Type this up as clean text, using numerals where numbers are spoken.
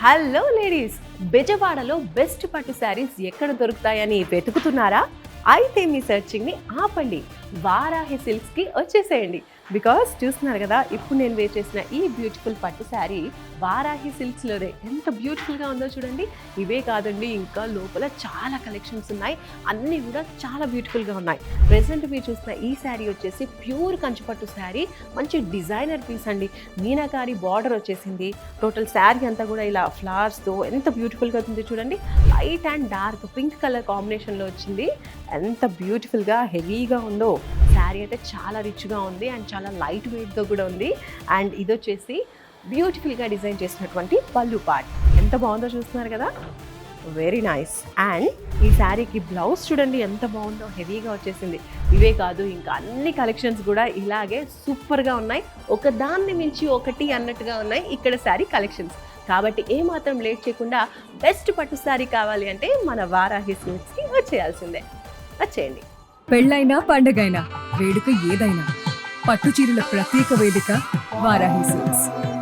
Hello ladies, బెజవాడలో best పట్టు శారీస్ ఎక్కడ దొరుకుతాయని వెతుకుతున్నారా? అయితే మీ సెర్చింగ్ని ఆపండి, వారాహి సిల్క్స్కి వచ్చేసేయండి. బికాస్ చూస్తున్నారు కదా, ఇప్పుడు నేను వేర్ చేసిన ఈ బ్యూటిఫుల్ పట్టు శారీ వారాహి సిల్క్స్లోనే ఎంత బ్యూటిఫుల్గా ఉందో చూడండి. ఇవే కాదండి, ఇంకా లోపల చాలా కలెక్షన్స్ ఉన్నాయి, అన్నీ కూడా చాలా బ్యూటిఫుల్గా ఉన్నాయి. ప్రెసెంట్ మీరు చూసిన ఈ శారీ వచ్చేసి ప్యూర్ కంచిపట్టు శారీ, మంచి డిజైనర్ పీస్ అండి. మీనాకారి బార్డర్ వచ్చేసింది. టోటల్ శారీ అంతా కూడా ఇలా ఫ్లవర్స్తో ఎంత బ్యూటిఫుల్గా ఉంది చూడండి. Light and dark pink colour కాంబినేషన్లో వచ్చింది. ఎంత బ్యూటిఫుల్గా హెవీగా ఉందో శారీ అయితే, చాలా రిచ్గా ఉంది అండ్ చాలా లైట్ వెయిట్తో కూడా ఉంది. అండ్ ఇది వచ్చేసి బ్యూటిఫుల్గా డిజైన్ చేసినటువంటి పళ్ళు పార్ట్. ఎంత బాగుందో చూస్తున్నారు కదా, వెరీ నైస్. అండ్ ఈ శారీకి బ్లౌజ్ చూడండి ఎంత బాగుందో, హెవీగా వచ్చేసింది. ఇవే కాదు, ఇంకా అన్ని కలెక్షన్స్ కూడా ఇలాగే సూపర్గా ఉన్నాయి. ఒకదాన్ని మించి ఒకటి అన్నట్టుగా ఉన్నాయి ఇక్కడ శారీ కలెక్షన్స్. కాబట్టి ఏమాత్రం లేట్ చేయకుండా బెస్ట్ పట్టు శారీ కావాలి అంటే మన వారాహి సిల్క్స్కి వచ్చేయాల్సిందే. వచ్చేయండి. పెళ్ళైనా పండగైనా వేడుక ఏదైనా పట్టు చీరల ప్రత్యేక వేదిక వారాహి సిల్క్స్.